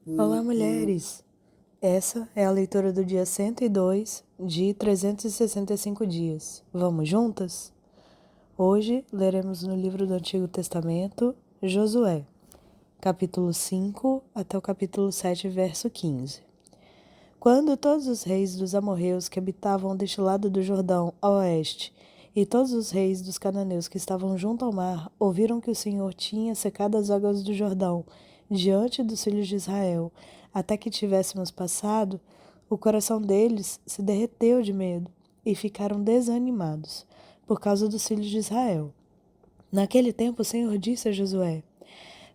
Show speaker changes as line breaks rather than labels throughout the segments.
Olá, mulheres! Essa é a leitura do dia 102 de 365 dias. Vamos juntas? Hoje leremos no livro do Antigo Testamento, Josué, capítulo 5 até o capítulo 7, verso 15. Quando todos os reis dos amorreus que habitavam deste lado do Jordão a oeste, e todos os reis dos cananeus que estavam junto ao mar, ouviram que o Senhor tinha secado as águas do Jordão diante dos filhos de Israel, até que tivéssemos passado, o coração deles se derreteu de medo e ficaram desanimados por causa dos filhos de Israel. Naquele tempo o Senhor disse a Josué: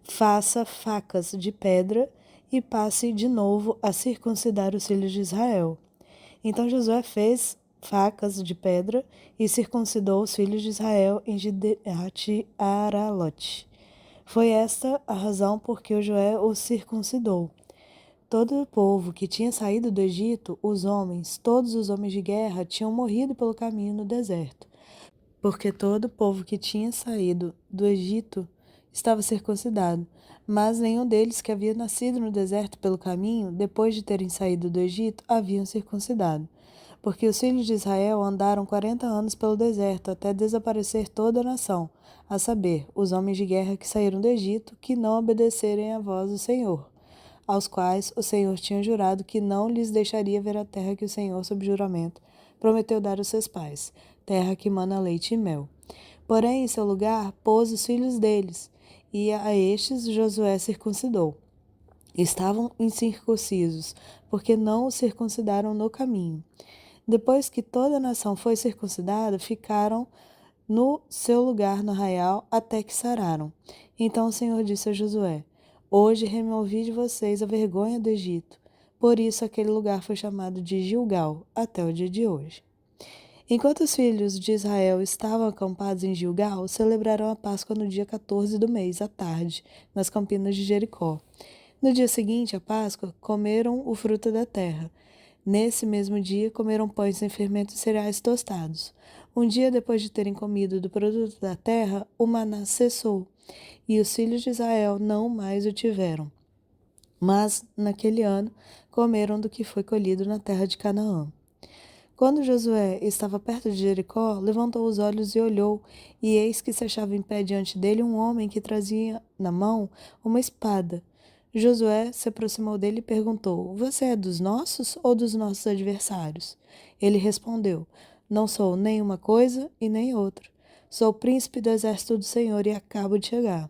faça facas de pedra e passe de novo a circuncidar os filhos de Israel. Então Josué fez facas de pedra e circuncidou os filhos de Israel em Gideate-Aralote. Foi esta a razão por que Josué os circuncidou. Todo o povo que tinha saído do Egito, os homens, todos os homens de guerra, tinham morrido pelo caminho no deserto, porque todo o povo que tinha saído do Egito estava circuncidado, mas nenhum deles que havia nascido no deserto pelo caminho, depois de terem saído do Egito, haviam circuncidado. Porque os filhos de Israel andaram 40 anos pelo deserto, até desaparecer toda a nação, a saber, os homens de guerra que saíram do Egito, que não obedecerem à voz do Senhor, aos quais o Senhor tinha jurado que não lhes deixaria ver a terra que o Senhor, sob juramento, prometeu dar aos seus pais, terra que mana leite e mel. Porém, em seu lugar, pôs os filhos deles, e a estes Josué circuncidou. Estavam incircuncisos, porque não os circuncidaram no caminho. Depois que toda a nação foi circuncidada, ficaram no seu lugar no arraial até que sararam. Então o Senhor disse a Josué: hoje removi de vocês a vergonha do Egito. Por isso aquele lugar foi chamado de Gilgal até o dia de hoje. Enquanto os filhos de Israel estavam acampados em Gilgal, celebraram a Páscoa no dia 14 do mês, à tarde, nas campinas de Jericó. No dia seguinte à Páscoa, comeram o fruto da terra. Nesse mesmo dia, comeram pães sem fermento e cereais tostados. Um dia depois de terem comido do produto da terra, o maná cessou, e os filhos de Israel não mais o tiveram. Mas, naquele ano, comeram do que foi colhido na terra de Canaã. Quando Josué estava perto de Jericó, levantou os olhos e olhou, e eis que se achava em pé diante dele um homem que trazia na mão uma espada. Josué se aproximou dele e perguntou: você é dos nossos ou dos nossos adversários? Ele respondeu: não sou nem uma coisa e nem outra. Sou príncipe do exército do Senhor e acabo de chegar.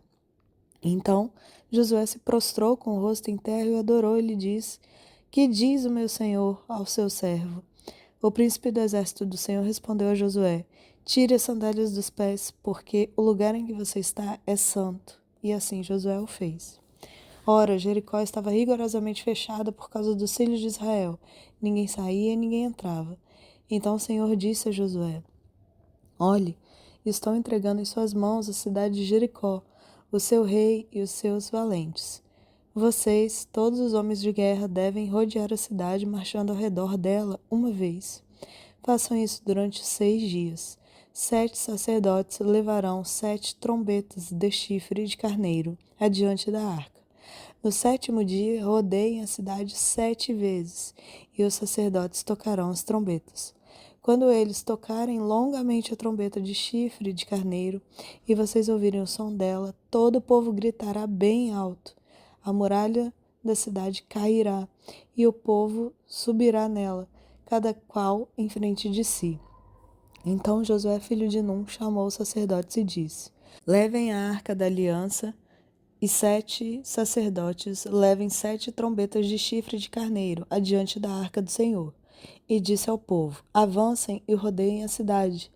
Então Josué se prostrou com o rosto em terra e o adorou e lhe disse: que diz o meu senhor ao seu servo? O príncipe do exército do Senhor respondeu a Josué: tire as sandálias dos pés, porque o lugar em que você está é santo. E assim Josué o fez. Ora, Jericó estava rigorosamente fechada por causa dos filhos de Israel. Ninguém saía e ninguém entrava. Então o Senhor disse a Josué: olhe, estou entregando em suas mãos a cidade de Jericó, o seu rei e os seus valentes. Vocês, todos os homens de guerra, devem rodear a cidade marchando ao redor dela uma vez. Façam isso durante 6 dias. 7 sacerdotes levarão 7 trombetas de chifre de carneiro adiante da arca. No 7º dia, rodeiem a cidade 7 vezes, e os sacerdotes tocarão as trombetas. Quando eles tocarem longamente a trombeta de chifre de carneiro, e vocês ouvirem o som dela, todo o povo gritará bem alto. A muralha da cidade cairá, e o povo subirá nela, cada qual em frente de si. Então Josué, filho de Num, chamou os sacerdotes e disse: levem a arca da aliança, e 7 sacerdotes levem 7 trombetas de chifre de carneiro adiante da arca do Senhor. E disse ao povo: avancem e rodeiem a cidade,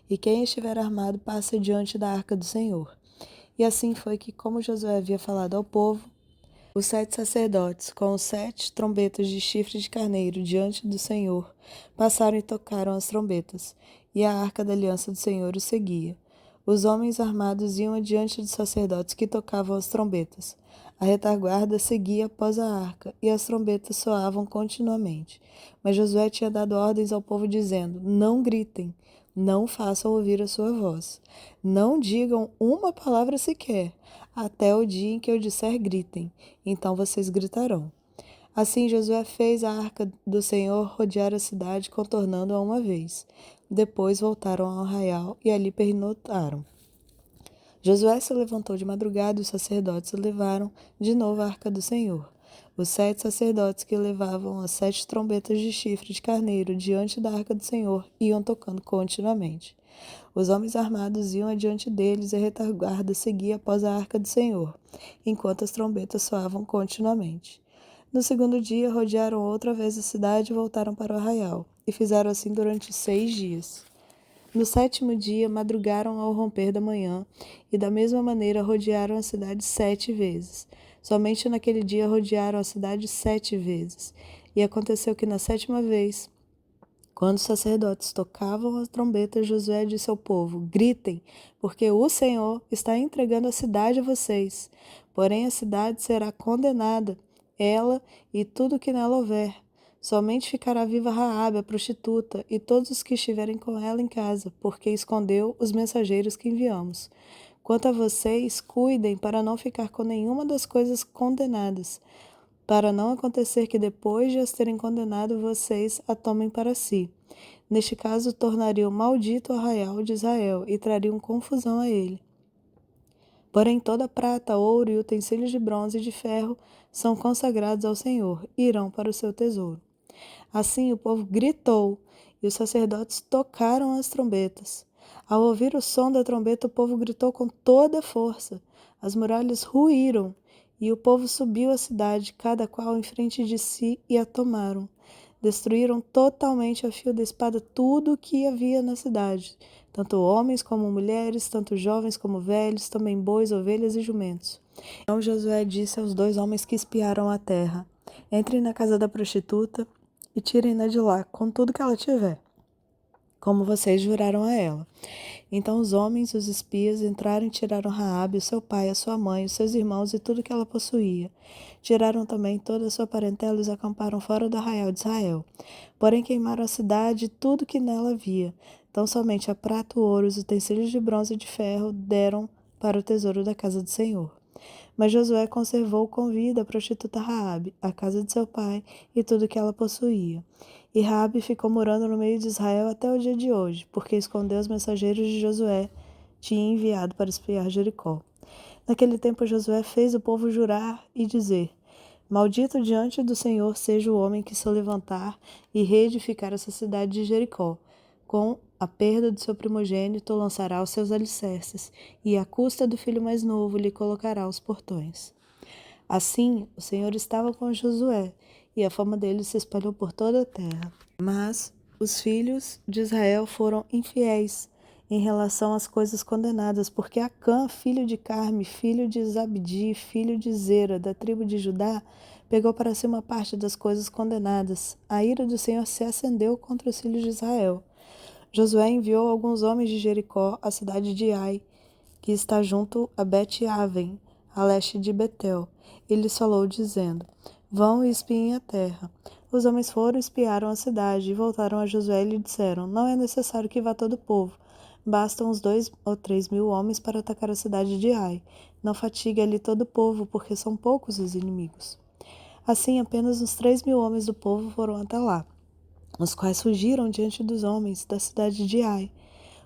e quem estiver armado passe adiante da arca do Senhor. E assim foi que, como Josué havia falado ao povo, os 7 sacerdotes, com os 7 trombetas de chifre de carneiro diante do Senhor, passaram e tocaram as trombetas, e a arca da aliança do Senhor os seguia. Os homens armados iam adiante dos sacerdotes que tocavam as trombetas. A retaguarda seguia após a arca, e as trombetas soavam continuamente. Mas Josué tinha dado ordens ao povo, dizendo: não gritem, não façam ouvir a sua voz, não digam uma palavra sequer, até o dia em que eu disser gritem, então vocês gritarão. Assim Josué fez a arca do Senhor rodear a cidade, contornando-a uma vez. Depois voltaram ao arraial e ali pernoitaram. Josué se levantou de madrugada e os sacerdotes levaram de novo a arca do Senhor. Os 7 sacerdotes que levavam as 7 trombetas de chifre de carneiro diante da arca do Senhor iam tocando continuamente. Os homens armados iam adiante deles e a retaguarda seguia após a arca do Senhor, enquanto as trombetas soavam continuamente. No segundo dia, rodearam outra vez a cidade e voltaram para o arraial, e fizeram assim durante 6 dias. No 7º dia, madrugaram ao romper da manhã, e da mesma maneira rodearam a cidade 7 vezes. Somente naquele dia rodearam a cidade 7 vezes. E aconteceu que na 7ª vez, quando os sacerdotes tocavam as trombetas, Josué disse ao povo: gritem, porque o Senhor está entregando a cidade a vocês. Porém a cidade será condenada, ela e tudo que nela houver. Somente ficará viva Raabe, a prostituta, e todos os que estiverem com ela em casa, porque escondeu os mensageiros que enviamos. Quanto a vocês, cuidem para não ficar com nenhuma das coisas condenadas, para não acontecer que depois de as terem condenado, vocês a tomem para si. Neste caso, tornariam maldito o arraial de Israel e trariam confusão a ele. Porém, toda prata, ouro e utensílios de bronze e de ferro são consagrados ao Senhor e irão para o seu tesouro. Assim o povo gritou e os sacerdotes tocaram as trombetas. Ao ouvir o som da trombeta, o povo gritou com toda a força. As muralhas ruíram e o povo subiu à cidade, cada qual em frente de si, e a tomaram. Destruíram totalmente a fio da espada tudo o que havia na cidade, tanto homens como mulheres, tanto jovens como velhos, também bois, ovelhas e jumentos. Então Josué disse aos 2 homens que espiaram a terra: entrem na casa da prostituta e tirem-na de lá, com tudo que ela tiver, como vocês juraram a ela. Então os homens, os espias, entraram e tiraram Raabe, o seu pai, a sua mãe, os seus irmãos e tudo que ela possuía. Tiraram também toda a sua parentela e os acamparam fora do arraial de Israel. Porém queimaram a cidade e tudo que nela havia. Então somente a prata, o ouro, os utensílios de bronze e de ferro deram para o tesouro da casa do Senhor. Mas Josué conservou com vida a prostituta Raabe, a casa de seu pai e tudo que ela possuía. E Raabe ficou morando no meio de Israel até o dia de hoje, porque escondeu os mensageiros de Josué tinha enviado para espiar Jericó. Naquele tempo Josué fez o povo jurar e dizer: maldito diante do Senhor seja o homem que se levantar e reedificar essa cidade de Jericó. Com a perda do seu primogênito lançará os seus alicerces, e à custa do filho mais novo lhe colocará os portões. Assim, o Senhor estava com Josué, e a fama dele se espalhou por toda a terra. Mas os filhos de Israel foram infiéis em relação às coisas condenadas, porque Acã, filho de Carme, filho de Zabdi, filho de Zera, da tribo de Judá, pegou para si uma parte das coisas condenadas. A ira do Senhor se acendeu contra os filhos de Israel. Josué enviou alguns homens de Jericó à cidade de Ai, que está junto a Bet-Aven, a leste de Betel. E lhes falou, dizendo: vão e espiem a terra. Os homens foram, espiaram a cidade, e voltaram a Josué e lhe disseram: não é necessário que vá todo o povo. Bastam uns 2 ou 3 mil homens para atacar a cidade de Ai. Não fatigue ali todo o povo, porque são poucos os inimigos. Assim, apenas uns 3 mil homens do povo foram até lá, os quais fugiram diante dos homens da cidade de Ai.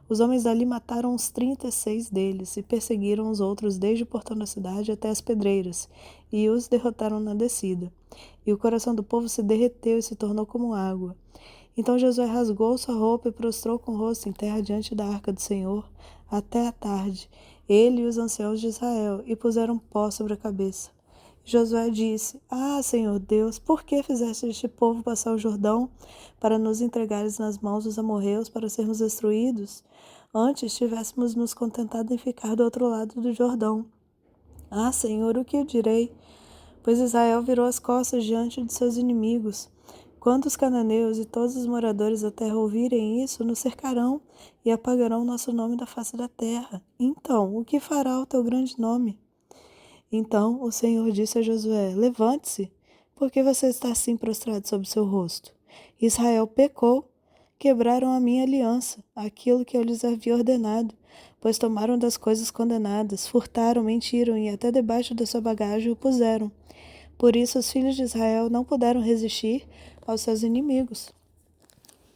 Os homens dali mataram uns 36 deles e perseguiram os outros desde o portão da cidade até as pedreiras, e os derrotaram na descida. E o coração do povo se derreteu e se tornou como água. Então Josué rasgou sua roupa e prostrou com o rosto em terra diante da arca do Senhor até a tarde, ele e os anciãos de Israel, e puseram pó sobre a cabeça. Josué disse: Senhor Deus, por que fizeste este povo passar o Jordão para nos entregares nas mãos dos amorreus para sermos destruídos? Antes tivéssemos nos contentado em ficar do outro lado do Jordão. Senhor, o que eu direi? Pois Israel virou as costas diante de seus inimigos. Quando os cananeus e todos os moradores da terra ouvirem isso, nos cercarão e apagarão nosso nome da face da terra. Então, o que fará o teu grande nome? Então o Senhor disse a Josué: levante-se, porque você está assim prostrado sobre seu rosto. Israel pecou, quebraram a minha aliança, aquilo que eu lhes havia ordenado, pois tomaram das coisas condenadas, furtaram, mentiram e até debaixo da sua bagagem o puseram. Por isso os filhos de Israel não puderam resistir aos seus inimigos.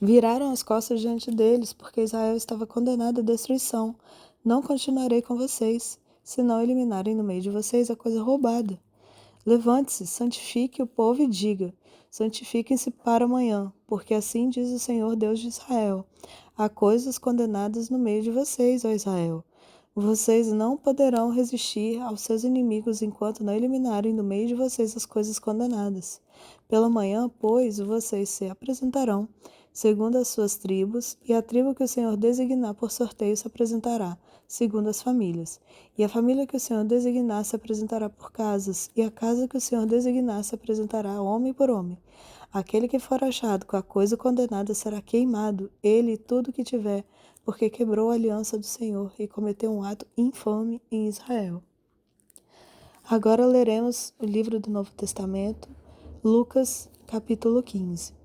Viraram as costas diante deles, porque Israel estava condenado à destruição. Não continuarei com vocês, se não eliminarem no meio de vocês a coisa roubada. Levante-se, santifique o povo e diga: santifiquem-se para amanhã, porque assim diz o Senhor Deus de Israel: há coisas condenadas no meio de vocês, ó Israel. Vocês não poderão resistir aos seus inimigos enquanto não eliminarem do meio de vocês as coisas condenadas. Pela manhã, pois, vocês se apresentarão segundo as suas tribos, e a tribo que o Senhor designar por sorteio se apresentará, segundo as famílias. E a família que o Senhor designar se apresentará por casas, e a casa que o Senhor designar se apresentará homem por homem. Aquele que for achado com a coisa condenada será queimado, ele e tudo que tiver, porque quebrou a aliança do Senhor e cometeu um ato infame em Israel. Agora leremos o livro do Novo Testamento, Lucas, capítulo 15.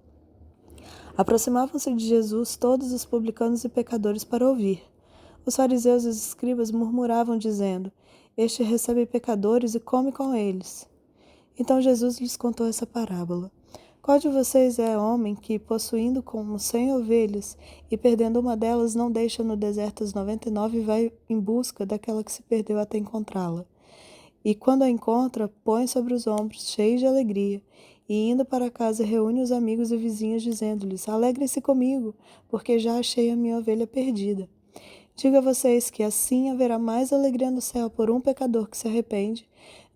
Aproximavam-se de Jesus todos os publicanos e pecadores para ouvir. Os fariseus e os escribas murmuravam, dizendo: este recebe pecadores e come com eles. Então Jesus lhes contou essa parábola. Qual de vocês é homem que, possuindo como 100 ovelhas e perdendo uma delas, não deixa no deserto as 99 e vai em busca daquela que se perdeu até encontrá-la? E quando a encontra, põe sobre os ombros, cheio de alegria, e indo para casa reúne os amigos e vizinhos, dizendo-lhes: alegrem-se comigo, porque já achei a minha ovelha perdida. Digo a vocês que assim haverá mais alegria no céu por um pecador que se arrepende,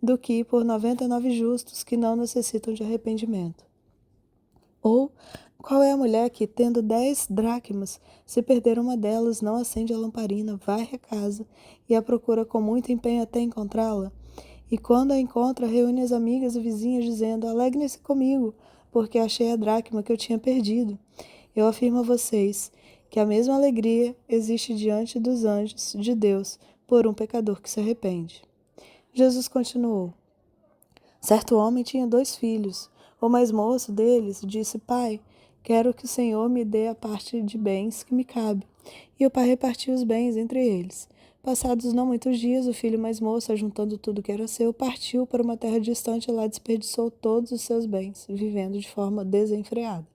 do que por 99 justos que não necessitam de arrependimento. Ou, qual é a mulher que, tendo 10 dracmas, se perder uma delas, não acende a lamparina, varre a casa e a procura com muito empenho até encontrá-la? E quando a encontra, reúne as amigas e vizinhas, dizendo: alegrem-se comigo, porque achei a dracma que eu tinha perdido. Eu afirmo a vocês que a mesma alegria existe diante dos anjos de Deus por um pecador que se arrepende. Jesus continuou: certo homem tinha 2 filhos. O mais moço deles disse: pai, quero que o Senhor me dê a parte de bens que me cabe. E o pai repartiu os bens entre eles. Passados não muitos dias, o filho mais moço, ajuntando tudo que era seu, partiu para uma terra distante e lá desperdiçou todos os seus bens, vivendo de forma desenfreada.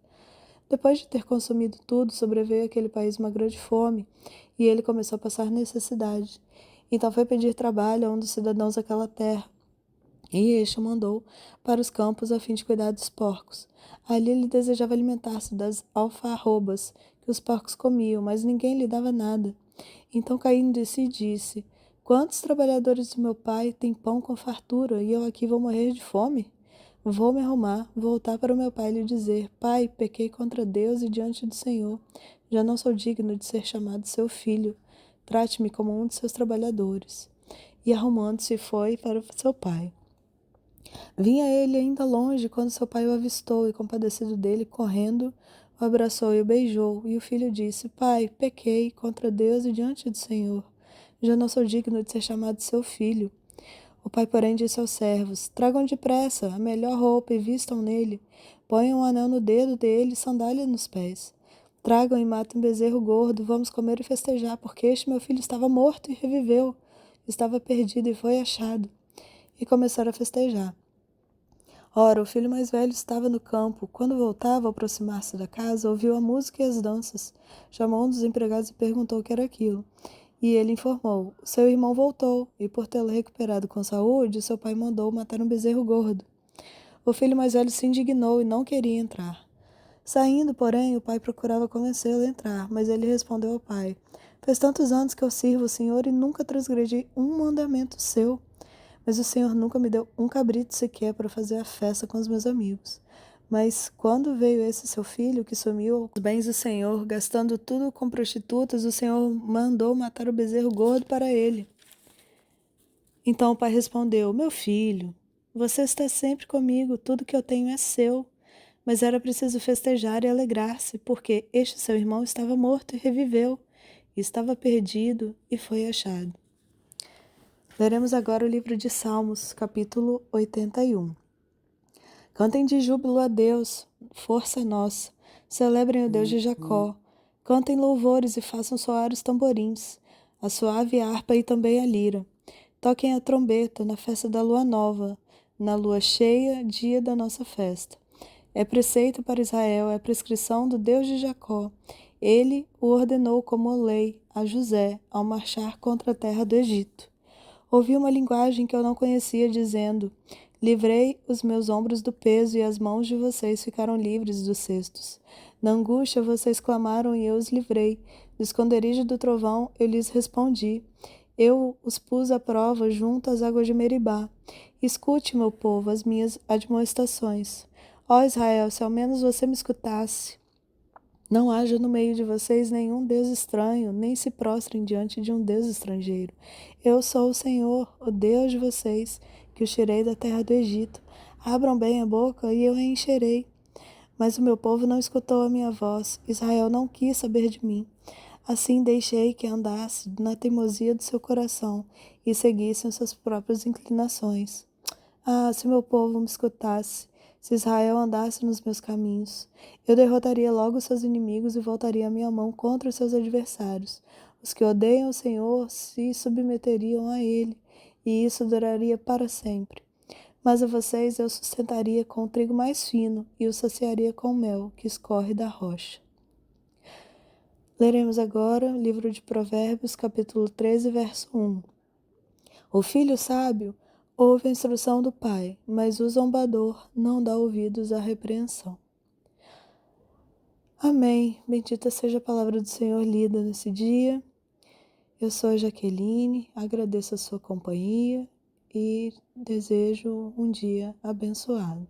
Depois de ter consumido tudo, sobreveio àquele país uma grande fome, e ele começou a passar necessidade. Então foi pedir trabalho a um dos cidadãos daquela terra, e este o mandou para os campos a fim de cuidar dos porcos. Ali ele desejava alimentar-se das alfarrobas que os porcos comiam, mas ninguém lhe dava nada. Então, caindo de si, disse: quantos trabalhadores de meu pai têm pão com fartura, e eu aqui vou morrer de fome? Vou me arrumar, voltar para o meu pai e lhe dizer: pai, pequei contra Deus e diante do Senhor. Já não sou digno de ser chamado seu filho. Trate-me como um de seus trabalhadores. E arrumando-se foi para seu pai. Vinha ele ainda longe quando seu pai o avistou e, compadecido dele, correndo, o abraçou e o beijou. E o filho disse: pai, pequei contra Deus e diante do Senhor. Já não sou digno de ser chamado seu filho. O pai, porém, disse aos servos: tragam depressa a melhor roupa e vistam nele. Ponham um anel no dedo dele e sandália nos pés. Tragam e matem um bezerro gordo, vamos comer e festejar, porque este meu filho estava morto e reviveu, estava perdido e foi achado. E começaram a festejar. Ora, o filho mais velho estava no campo. Quando voltava, ao aproximar-se da casa, ouviu a música e as danças. Chamou um dos empregados e perguntou o que era aquilo. E ele informou: seu irmão voltou, e por tê-lo recuperado com saúde, seu pai mandou matar um bezerro gordo. O filho mais velho se indignou e não queria entrar. Saindo, porém, o pai procurava convencê-lo a entrar, mas ele respondeu ao pai: faz tantos anos que eu sirvo o Senhor e nunca transgredi um mandamento seu. Mas o Senhor nunca me deu um cabrito sequer para fazer a festa com os meus amigos. Mas quando veio esse seu filho, que sumiu os bens do Senhor, gastando tudo com prostitutas, o Senhor mandou matar o bezerro gordo para ele. Então o pai respondeu: meu filho, você está sempre comigo, tudo que eu tenho é seu. Mas era preciso festejar e alegrar-se, porque este seu irmão estava morto e reviveu, e estava perdido e foi achado. Leremos agora o livro de Salmos, capítulo 81. Cantem de júbilo a Deus, força nossa. Celebrem o Deus de Jacó. Cantem louvores e façam soar os tamborins, a suave harpa e também a lira. Toquem a trombeta na festa da lua nova. na lua cheia, dia da nossa festa. É preceito para Israel, é prescrição do Deus de Jacó. Ele o ordenou como lei a José ao marchar contra a terra do Egito. Ouvi uma linguagem que eu não conhecia, dizendo: Livrei os meus ombros do peso e as mãos de vocês ficaram livres dos cestos. Na angústia vocês clamaram e eu os livrei. No esconderijo do trovão eu lhes respondi. Eu os pus à prova junto às águas de Meribá. Escute, meu povo, as minhas admoestações. Ó Israel, se ao menos você me escutasse. Não haja no meio de vocês nenhum Deus estranho, nem se prostrem diante de um Deus estrangeiro. Eu sou o Senhor, o Deus de vocês, que os tirei da terra do Egito. Abram bem a boca e eu a encherei. Mas o meu povo não escutou a minha voz. Israel não quis saber de mim. Assim deixei que andasse na teimosia do seu coração e seguissem as suas próprias inclinações. Ah, se meu povo me escutasse, se Israel andasse nos meus caminhos, eu derrotaria logo seus inimigos e voltaria a minha mão contra os seus adversários. Os que odeiam o Senhor se submeteriam a ele, e isso duraria para sempre. Mas a vocês eu sustentaria com o trigo mais fino e os saciaria com o mel que escorre da rocha. Leremos agora o livro de Provérbios, capítulo 13, verso 1. O filho sábio ouve a instrução do pai, mas o zombador não dá ouvidos à repreensão. Amém. Bendita seja a palavra do Senhor lida nesse dia. Eu sou a Jaqueline, agradeço a sua companhia e desejo um dia abençoado.